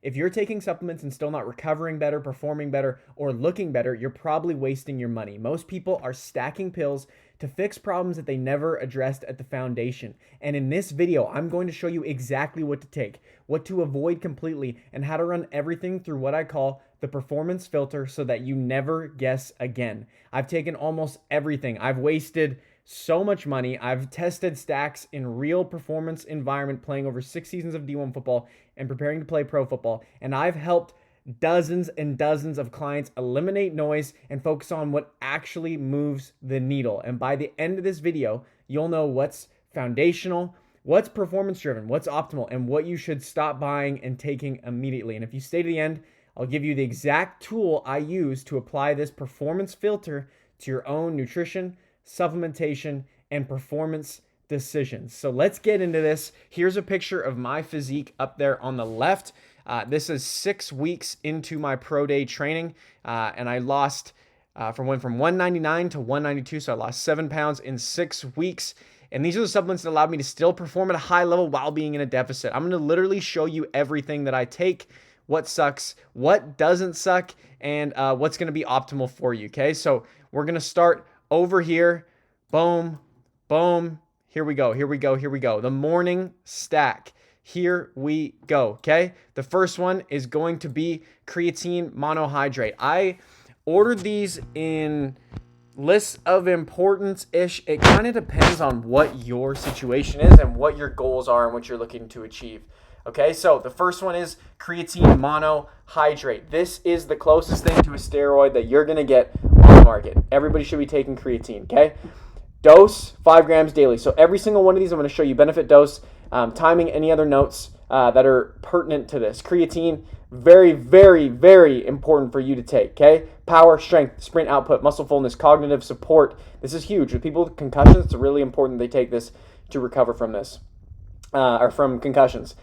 If you're taking supplements and still not recovering better, performing better, or looking better, you're probably wasting your money. Most people are stacking pills to fix problems that they never addressed at the foundation. And in this video, I'm going to show you exactly what to take, what to avoid completely, and how to run everything through what I call the performance filter so that you never guess again. I've taken almost everything. I've wasted so much money. I've tested stacks in real performance environment, playing over 6 seasons of D1 football and preparing to play pro football. And I've helped dozens and dozens of clients eliminate noise and focus on what actually moves the needle. And by the end of this video, you'll know what's foundational, what's performance driven, what's optimal, and what you should stop buying and taking immediately. And if you stay to the end, I'll give you the exact tool I use to apply this performance filter to your own nutrition, supplementation, and performance decisions. So let's get into this. Here's a picture of my physique up there on the left. This is 6 weeks into my pro day training, and I lost went from 199 to 192, so I lost 7 pounds in 6 weeks. And these are the supplements that allowed me to still perform at a high level while being in a deficit. I'm going to literally show you everything that I take, what sucks, what doesn't suck, and what's going to be optimal for you, okay? So we're going to start over here. Boom, boom. Here we go, here we go, here we go. The morning stack. Here we go, okay? The first one is going to be creatine monohydrate. I ordered these in lists of importance-ish. It kind of depends on what your situation is and what your goals are and what you're looking to achieve. Okay, so the first one is creatine monohydrate. This is the closest thing to a steroid that you're going to get on the market. Everybody should be taking creatine, okay? Dose, 5 grams daily. So every single one of these, I'm going to show you benefit, dose, timing, any other notes that are pertinent to this. Creatine, very, very, very important for you to take, okay? Power, strength, sprint output, muscle fullness, cognitive support. This is huge. With people with concussions, it's really important they take this to recover from this, or from concussions.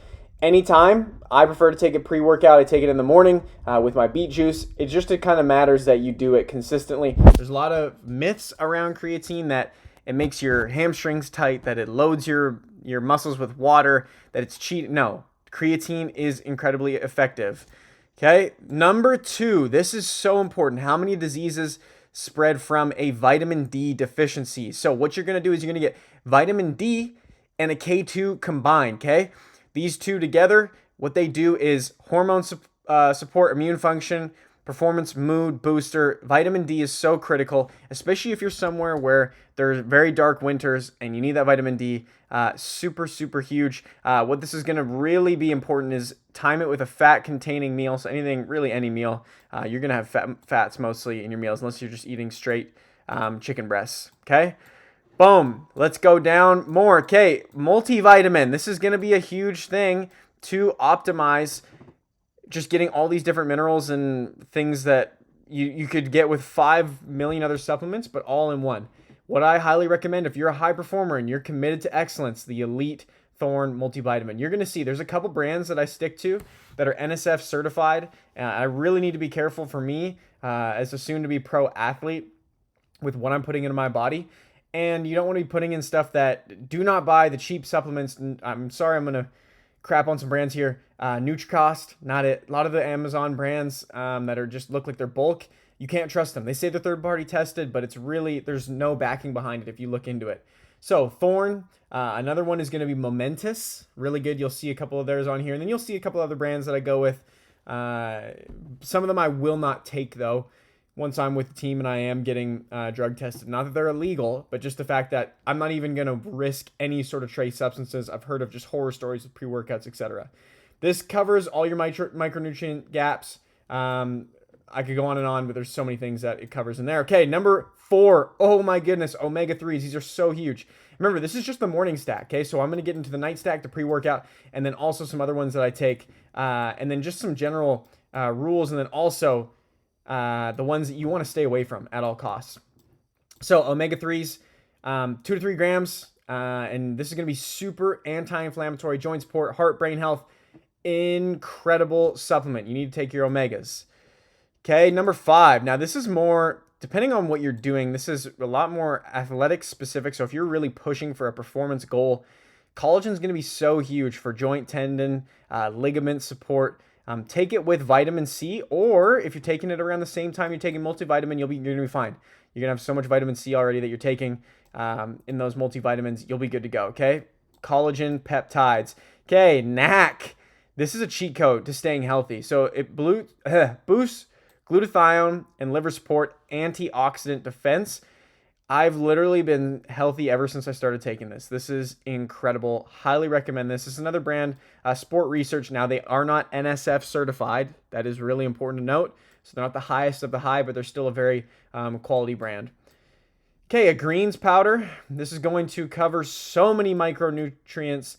Anytime, I prefer to take it pre-workout. I take it in the morning with my beet juice. It just kind of matters that you do it consistently. There's a lot of myths around creatine that it makes your hamstrings tight, that it loads your muscles with water, that it's cheat. No, creatine is incredibly effective. Okay, number 2, this is so important. How many diseases spread from a vitamin D deficiency? So what you're going to do is you're going to get vitamin D and a K2 combined, okay? These two together, what they do is hormone support, immune function, performance, mood booster. Vitamin D is so critical, especially if you're somewhere where there's very dark winters and you need that vitamin D. Super, super huge. What this is going to really be important is time it with a fat-containing meal. So anything, really any meal, you're going to have fats mostly in your meals, unless you're just eating straight chicken breasts, okay? Boom. Let's go down more. Okay, multivitamin. This is going to be a huge thing to optimize just getting all these different minerals and things that you could get with 5 million other supplements, but all in one. What I highly recommend, if you're a high performer and you're committed to excellence, the Elite Thorn multivitamin. You're going to see there's a couple brands that I stick to that are NSF certified. I really need to be careful for me as a soon-to-be pro athlete with what I'm putting into my body. And you don't want to be putting in stuff that, do not buy the cheap supplements. I'm sorry, I'm going to crap on some brands here. Nutricost, not it. A lot of the Amazon brands that are just look like they're bulk, you can't trust them. They say they're third-party tested, but it's really, there's no backing behind it if you look into it. So Thorn, another one is going to be Momentous. Really good. You'll see a couple of theirs on here. And then you'll see a couple other brands that I go with. Some of them I will not take, though, once I'm with the team and I am getting drug tested. Not that they're illegal, but just the fact that I'm not even going to risk any sort of trace substances. I've heard of just horror stories with pre-workouts, etc. This covers all your micronutrient gaps. I could go on, but there's so many things that it covers in there. Okay, number 4. Oh my goodness, omega-3s. These are so huge. Remember, this is just the morning stack, okay? So I'm going to get into the night stack, the pre-workout, and then also some other ones that I take, and then just some general rules, and then also the ones that you want to stay away from at all costs. So omega-3s, 2 to 3 grams, and this is going to be super anti-inflammatory, joint support, heart, brain health. Incredible supplement. You need to take your omegas. Okay, number 5. Now this is more, depending on what you're doing, this is a lot more athletic specific. So if you're really pushing for a performance goal, collagen is going to be so huge for joint, tendon, ligament support. Take it with vitamin C, or if you're taking it around the same time you're taking multivitamin, you're gonna be fine. You're gonna have so much vitamin C already that you're taking in those multivitamins, you'll be good to go. Okay, collagen peptides. Okay, NAC. This is a cheat code to staying healthy. So it boosts glutathione and liver support, antioxidant defense. I've literally been healthy ever since I started taking this. This is incredible. Highly recommend this. This is another brand, Sport Research. Now, they are not NSF certified. That is really important to note. So they're not the highest of the high, but they're still a very quality brand. Okay, a greens powder. This is going to cover so many micronutrients,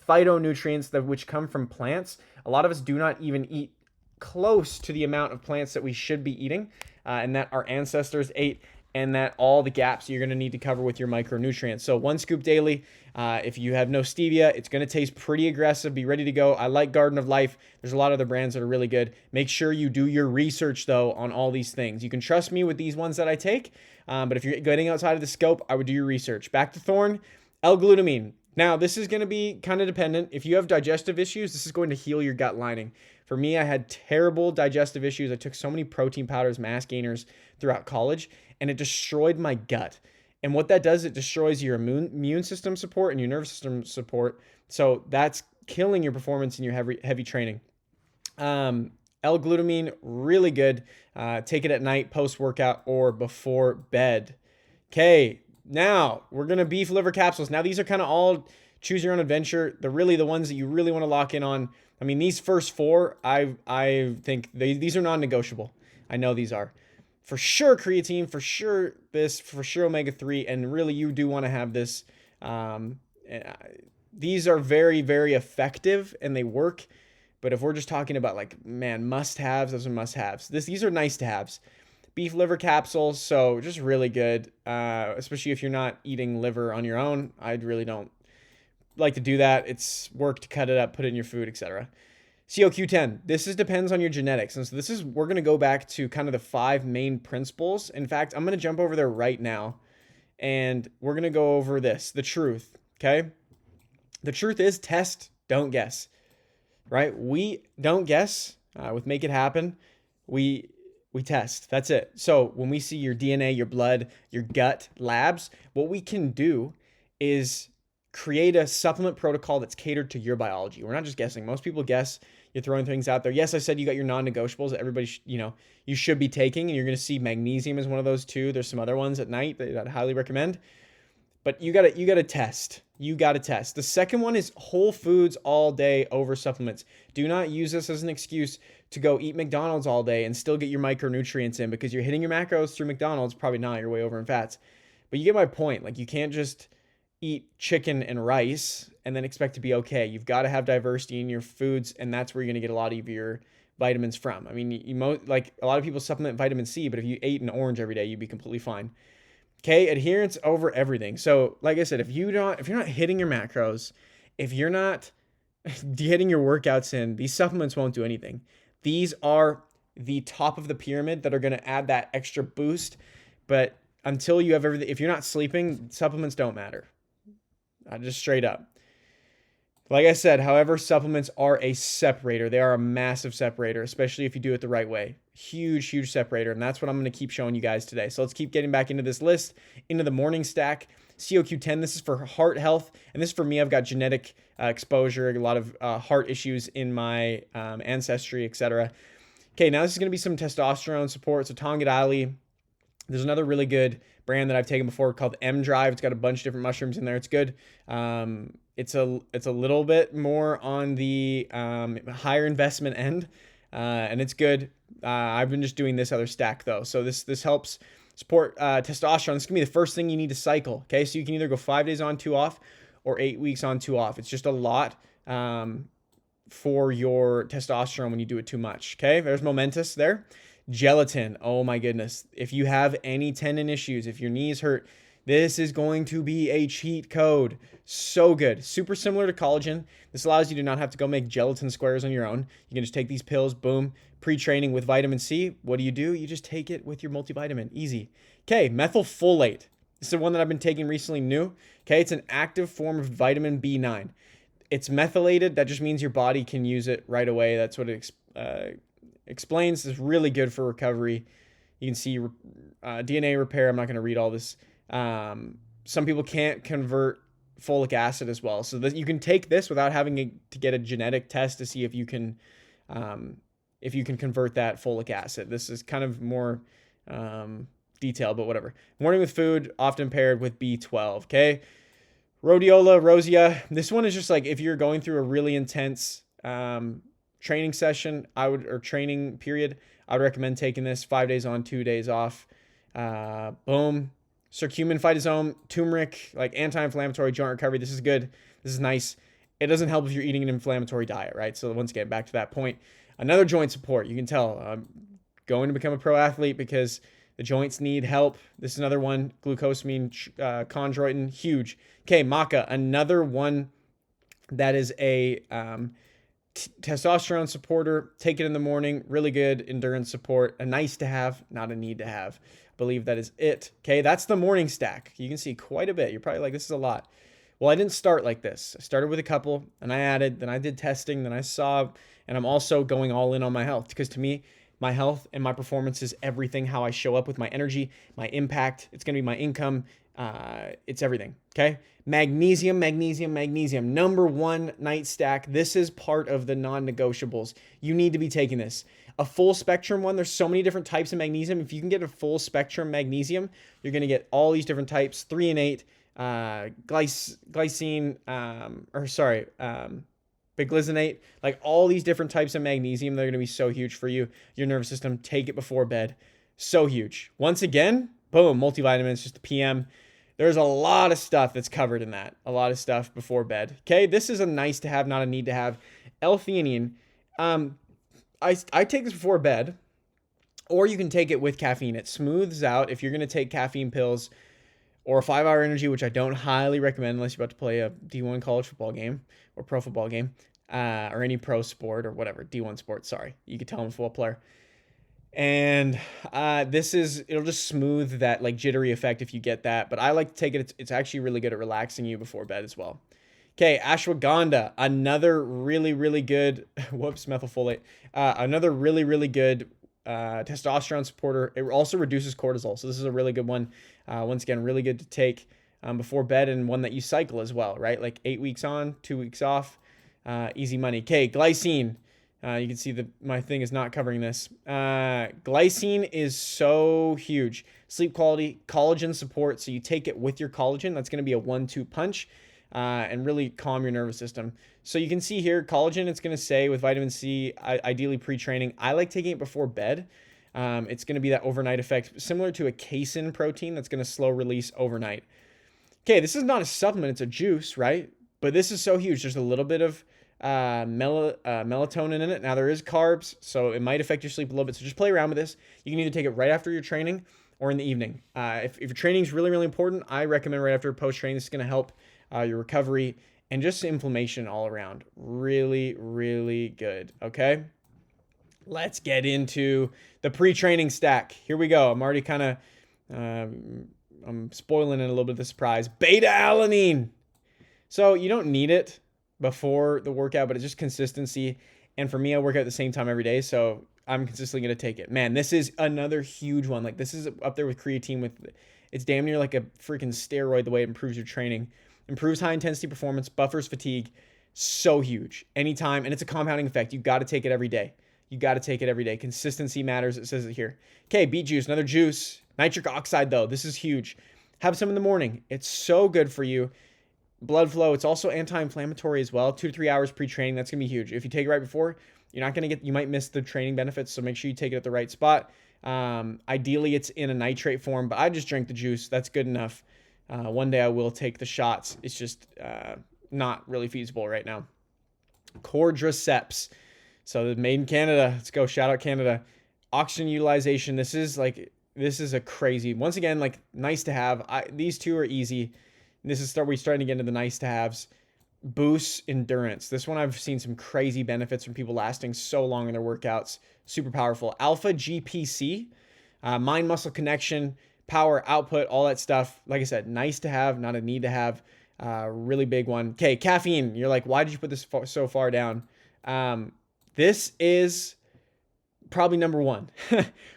phytonutrients that which come from plants. A lot of us do not even eat close to the amount of plants that we should be eating, and that our ancestors ate, and that all the gaps you're going to need to cover with your micronutrients. So 1 scoop daily. If you have no stevia, it's going to taste pretty aggressive. Be ready to go. I like Garden of Life. There's a lot of other brands that are really good. Make sure you do your research, though, on all these things. You can trust me with these ones that I take, but if you're getting outside of the scope, I would do your research. Back to Thorn, L-glutamine. Now, this is going to be kind of dependent. If you have digestive issues, this is going to heal your gut lining. For me, I had terrible digestive issues. I took so many protein powders, mass gainers throughout college, and it destroyed my gut. And what that does, it destroys your immune system support and your nervous system support. So that's killing your performance in your heavy training. L-glutamine, really good. Take it at night, post-workout, or before bed. Okay, now we're going to beef liver capsules. Now these are kind of all choose your own adventure. They're really the ones that you really want to lock in on. I mean, these first four, I think these are non-negotiable. I know these are. For sure creatine, for sure this, for sure omega-3, and really you do want to have this. These are very, very effective and they work. But if we're just talking about like, man, must-haves, those are must-haves. These are nice-to-haves. Beef liver capsules, so just really good, especially if you're not eating liver on your own. I really don't like to do that. It's work to cut it up, put it in your food, etc. CoQ10. This depends on your genetics. And so we're going to go back to kind of the 5 main principles. In fact, I'm going to jump over there right now and we're going to go over this, the truth. Okay. The truth is test, don't guess, right? We don't guess with Make It Happen. We test. That's it. So when we see your DNA, your blood, your gut labs, what we can do is create a supplement protocol that's catered to your biology. We're not just guessing. Most people guess. You're throwing things out there. Yes, I said you got your non-negotiables that everybody, you should be taking, and you're going to see magnesium as one of those too. There's some other ones at night that I'd highly recommend. But you got to test. You got to test. The second one is whole foods all day over supplements. Do not use this as an excuse to go eat McDonald's all day and still get your micronutrients in, because you're hitting your macros through McDonald's, probably not, you're way over in fats. But you get my point. Like, you can't just eat chicken and rice and then expect to be okay. You've got to have diversity in your foods, and that's where you're going to get a lot of your vitamins from. I mean, like a lot of people supplement vitamin C, but if you ate an orange every day, you'd be completely fine. Okay, adherence over everything. So, like I said, if you're not hitting your macros, if you're not getting your workouts in, these supplements won't do anything. These are the top of the pyramid that are going to add that extra boost. But until you have everything, if you're not sleeping, supplements don't matter. Just straight up. Like I said, however, supplements are a separator. They are a massive separator, especially if you do it the right way. Huge, huge separator. And that's what I'm going to keep showing you guys today. So let's keep getting back into this list, into the morning stack. CoQ10, this is for heart health. And this is for me. I've got genetic exposure, a lot of heart issues in my ancestry, etc. Okay, now this is going to be some testosterone support. So Tongadali. There's another really good brand that I've taken before called M Drive. It's got a bunch of different mushrooms in there. It's good. It's a little bit more on the higher investment end, and it's good. I've been just doing this other stack though. So this helps support testosterone. This can be the first thing you need to cycle. Okay, so you can either go 5 days on, 2 off, or 8 weeks on, 2 off. It's just a lot for your testosterone when you do it too much. Okay, there's Momentous there. Gelatin. Oh my goodness. If you have any tendon issues, if your knees hurt, this is going to be a cheat code. So good. Super similar to collagen. This allows you to not have to go make gelatin squares on your own. You can just take these pills, boom, pre-training with vitamin C. What do? You just take it with your multivitamin. Easy. Okay, methylfolate. This is the one that I've been taking recently new. Okay, it's an active form of vitamin B9. It's methylated. That just means your body can use it right away. That's what it explains is really good for recovery. You can see DNA repair. I'm not going to read all this. Some people can't convert folic acid as well, so that you can take this without having to get a genetic test to see if you can convert that folic acid. This is kind of more detailed, but whatever. Morning with food, often paired with B12. Okay. Rhodiola rosea. This one is just like if you're going through a really intense training session, or training period, I would recommend taking this 5 days on, 2 days off. Boom. Curcumin, phytosome, turmeric, like anti-inflammatory, joint recovery. This is good. This is nice. It doesn't help if you're eating an inflammatory diet, right? So once again, back to that point. Another joint support. You can tell I'm going to become a pro athlete because the joints need help. This is another one. Glucosamine, chondroitin, huge. Okay, maca, another one that is a testosterone supporter. Take it in the morning. Really good endurance support. A nice to have, not a need to have. I believe that is it. Okay, that's the morning stack. You can see quite a bit. You're probably like, this is a lot. Well, I didn't start like this. I started with a couple, and I added, then I did testing, then I saw, and I'm also going all in on my health, because to me, my health and my performance is everything. How I show up with my energy, my impact. It's going to be my income. It's everything. Okay. Magnesium, magnesium, magnesium. Number one night stack. This is part of the non-negotiables. You need to be taking this. A full spectrum one. There's so many different types of magnesium. If you can get a full spectrum magnesium, you're going to get all these different types, 3 and 8, glycine, biglycinate, like all these different types of magnesium. They're going to be so huge for you, your nervous system. Take it before bed. So huge. Once again, boom, multivitamins, just the PM. There's a lot of stuff that's covered in that. A lot of stuff before bed. Okay, this is a nice to have, not a need to have. L-theanine. I take this before bed, or you can take it with caffeine. It smooths out. If you're going to take caffeine pills or a 5-hour energy, which I don't highly recommend unless you're about to play a D1 college football game or pro football game, or any pro sport or whatever, D1 sport, sorry. You could tell I'm a football player. And it'll just smooth that like jittery effect if you get that. But I like to take it. It's actually really good at relaxing you before bed as well. Okay, ashwagandha, another really, really good, methylfolate, another really, really good testosterone supporter. It also reduces cortisol. So this is a really good one. Once again, really good to take before bed, and one that you cycle as well, right? Like 8 weeks on, 2 weeks off, easy money. Okay, glycine. You can see that my thing is not covering this. Glycine is so huge. Sleep quality, collagen support. So you take it with your collagen. That's going to be a 1-2 punch and really calm your nervous system. So you can see here, collagen, it's going to say with vitamin C, ideally pre-training. I like taking it before bed. It's going to be that overnight effect, similar to a casein protein that's going to slow release overnight. Okay, this is not a supplement. It's a juice, right? But this is so huge. There's a little bit of melatonin in it. Now there is carbs, so it might affect your sleep a little bit. So just play around with this. You can either take it right after your training or in the evening. If your training is really, really important, I recommend right after post-training. This is going to help your recovery and just inflammation all around. Really, really good. Okay. Let's get into the pre-training stack. Here we go. I'm already kind of, I'm spoiling it a little bit of the surprise. Beta-alanine. So you don't need it before the workout, but it's just consistency. And for me, I work out at the same time every day, so I'm consistently going to take it. Man, this is another huge one. Like, this is up there with creatine. It's damn near like a freaking steroid, the way it improves your training. Improves high intensity performance, buffers fatigue. So huge. Anytime, and it's a compounding effect. You got to take it every day. You got to take it every day. Consistency matters. It says it here. Okay, beet juice, another juice. Nitric oxide, though. This is huge. Have some in the morning. It's so good for you. Blood flow. It's also anti-inflammatory as well. 2 to 3 hours pre-training. That's going to be huge. If you take it right before, you're not going to you might miss the training benefits. So make sure you take it at the right spot. Ideally, it's in a nitrate form, but I just drink the juice. That's good enough. One day I will take the shots. It's just not really feasible right now. Cordyceps. So made in Canada. Let's go. Shout out Canada. Oxygen utilization. This is a crazy. Once again, like nice to have. These two are easy. This is we're starting to get into the nice to haves. Boosts endurance. This one I've seen some crazy benefits from people lasting so long in their workouts. Super powerful. Alpha GPC. Mind muscle connection, power output, all that stuff. Like I said, nice to have, not a need to have. Really big one. Okay, caffeine. You're like, why did you put this so far down? This is probably number one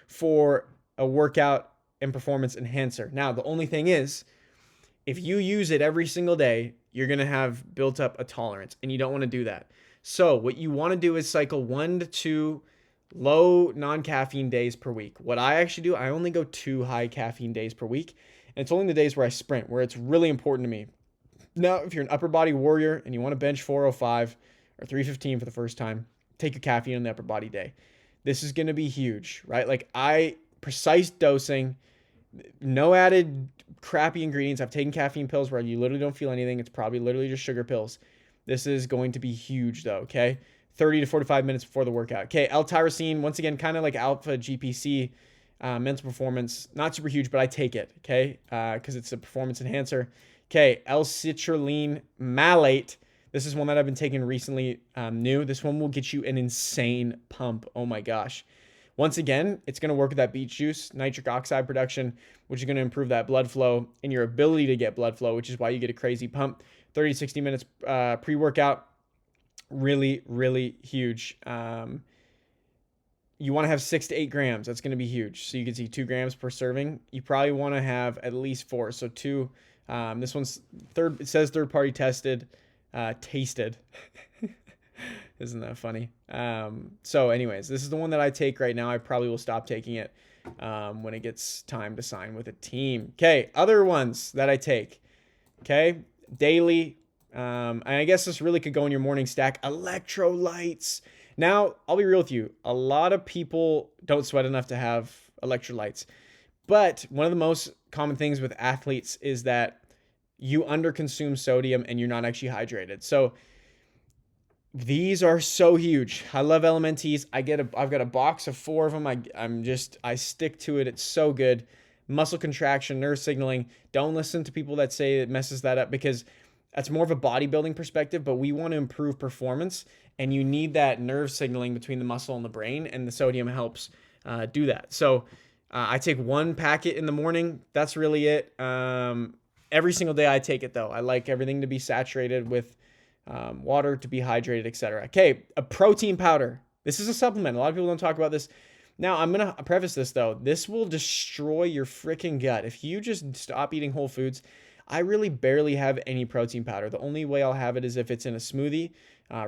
for a workout and performance enhancer. Now, the only thing is, if you use it every single day, you're going to have built up a tolerance, and you don't want to do that. So what you want to do is cycle 1 to 2 low non-caffeine days per week. What I actually do, I only go 2 high caffeine days per week. And it's only the days where I sprint, where it's really important to me. Now, if you're an upper body warrior and you want to bench 405 or 315 for the first time, take your caffeine on the upper body day. This is going to be huge, right? Like precise dosing, no added crappy ingredients. I've taken caffeine pills where you literally don't feel anything. It's probably literally just sugar pills. This is going to be huge though, okay? 30 to 45 minutes before the workout. Okay, L-tyrosine, once again, kind of like alpha GPC, mental performance, not super huge, but I take it, okay? Because it's a performance enhancer. Okay, L-citrulline malate. This is one that I've been taking recently, new. This one will get you an insane pump. Oh my gosh. Once again, it's going to work with that beet juice, nitric oxide production, which is going to improve that blood flow and your ability to get blood flow, which is why you get a crazy pump. 30 to 60 minutes pre-workout, really, really huge. You want to have 6 to 8 grams. That's going to be huge. So you can see 2 grams per serving. You probably want to have at least 4. So 2. This one's third. It says third-party tested, tasted. Isn't that funny? So anyways, this is the one that I take right now. I probably will stop taking it when it gets time to sign with a team. Okay, other ones that I take. Okay, daily. And I guess this really could go in your morning stack. Electrolytes. Now, I'll be real with you. A lot of people don't sweat enough to have electrolytes. But one of the most common things with athletes is that you underconsume sodium and you're not actually hydrated. So these are so huge. I love LMNTs. I've got a box of 4 of them. I stick to it. It's so good. Muscle contraction, nerve signaling. Don't listen to people that say it messes that up, because that's more of a bodybuilding perspective, but we want to improve performance, and you need that nerve signaling between the muscle and the brain, and the sodium helps do that. So I take 1 packet in the morning. That's really it. Every single day I take it though. I like everything to be saturated with water, to be hydrated, etc. Okay, a protein powder. This is a supplement. A lot of people don't talk about this. Now, I'm going to preface this though. This will destroy your freaking gut. If you just stop eating whole foods, I really barely have any protein powder. The only way I'll have it is if it's in a smoothie,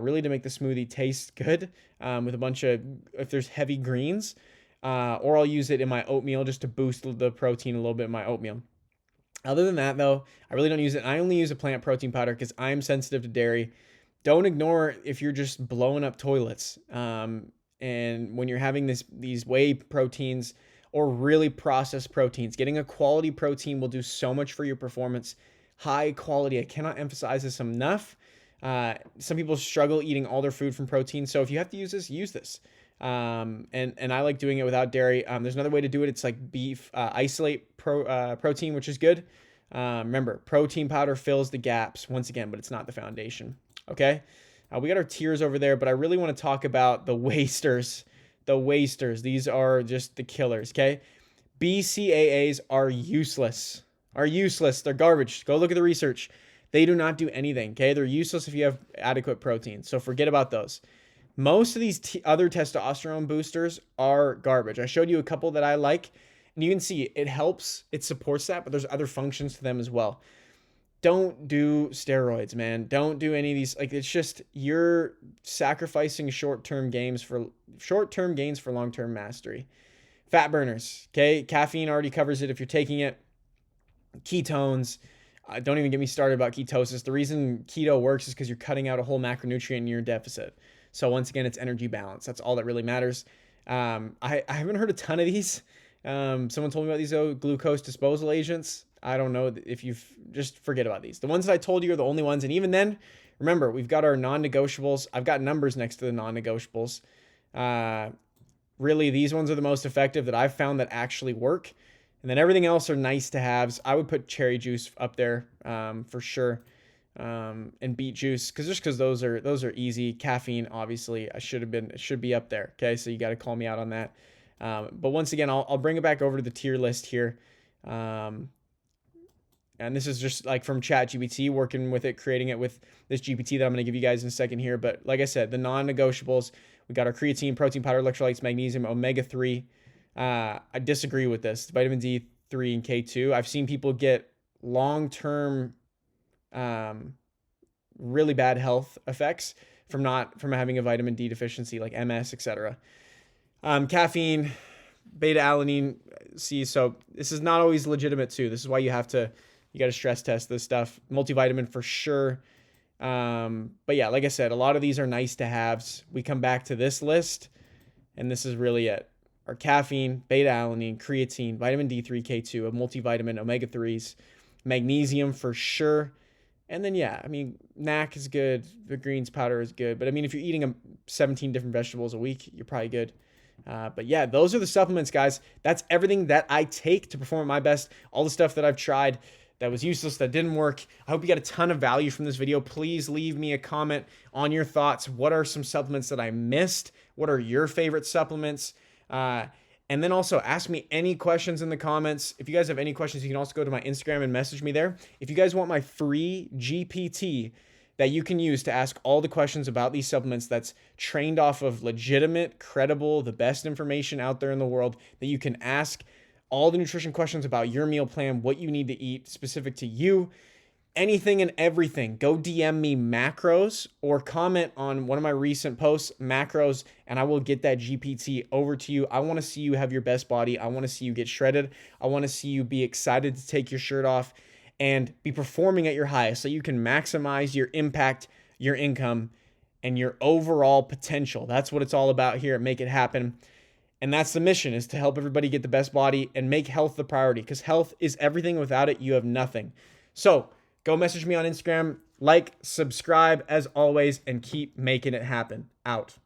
really to make the smoothie taste good, with a bunch of, if there's heavy greens, or I'll use it in my oatmeal just to boost the protein a little bit in my oatmeal. Other than that, though, I really don't use it. I only use a plant protein powder because I'm sensitive to dairy. Don't ignore if you're just blowing up toilets. And when you're having these whey proteins or really processed proteins, getting a quality protein will do so much for your performance. High quality. I cannot emphasize this enough. Some people struggle eating all their food from protein. So if you have to use this, use this. And I like doing it without dairy. There's another way to do it. It's like beef isolate protein, which is good. Remember, protein powder fills the gaps once again, but it's not the foundation. Okay. We got our tiers over there, but I really want to talk about the wasters. The wasters. These are just the killers. Okay. BCAAs are useless. They're garbage. Go look at the research. They do not do anything. Okay. They're useless if you have adequate protein. So forget about those. Most of these other testosterone boosters are garbage. I showed you a couple that I like, and you can see it helps. It supports that, but there's other functions to them as well. Don't do steroids, man. Don't do any of these. Like, it's just, you're sacrificing short-term gains for long-term mastery. Fat burners, okay? Caffeine already covers it if you're taking it. Ketones. Don't even get me started about ketosis. The reason keto works is because you're cutting out a whole macronutrient in your deficit. So once again, it's energy balance. That's all that really matters. I haven't heard a ton of these. Someone told me about these glucose disposal agents. I don't know if you've, just forget about these. The ones that I told you are the only ones. And even then, remember, we've got our non-negotiables. I've got numbers next to the non-negotiables. Really, these ones are the most effective that I've found that actually work. And then everything else are nice to haves. I would put cherry juice up there for sure. And beet juice, because those are easy. Caffeine, obviously, should be up there. Okay, so you got to call me out on that. But once again, I'll bring it back over to the tier list here. And this is just like from ChatGPT, working with it, creating it with this GPT that I'm going to give you guys in a second here. But like I said, the non-negotiables, We got our creatine, protein powder, electrolytes, magnesium, omega-3. I disagree with this. Vitamin D3 and K2. I've seen people get long-term really bad health effects from having a vitamin D deficiency, like MS, etc. Caffeine, beta alanine. See, so this is not always legitimate too. This is why you got to stress test this stuff. Multivitamin for sure. But yeah, like I said, a lot of these are nice to haves. We come back to this list, and this is really it. Our caffeine, beta alanine, creatine, vitamin D3, K2, a multivitamin, omega-3s, magnesium for sure. And then, yeah, I mean, NAC is good. The greens powder is good. But I mean, if you're eating 17 different vegetables a week, you're probably good. But yeah, those are the supplements, guys. That's everything that I take to perform at my best. All the stuff that I've tried that was useless, that didn't work. I hope you got a ton of value from this video. Please leave me a comment on your thoughts. What are some supplements that I missed? What are your favorite supplements? And then also ask me any questions in the comments. If you guys have any questions, you can also go to my Instagram and message me there. If you guys want my free GPT that you can use to ask all the questions about these supplements, that's trained off of legitimate, credible, the best information out there in the world, that you can ask all the nutrition questions about your meal plan, what you need to eat specific to you, anything and everything. Go DM me macros or comment on one of my recent posts, macros, and I will get that GPT over to you. I want to see you have your best body. I want to see you get shredded. I want to see you be excited to take your shirt off and be performing at your highest so you can maximize your impact, your income, and your overall potential. That's what it's all about here at Make It Happen. And that's the mission, is to help everybody get the best body and make health the priority, because health is everything. Without it, you have nothing. So go message me on Instagram, like, subscribe as always, and keep making it happen. Out.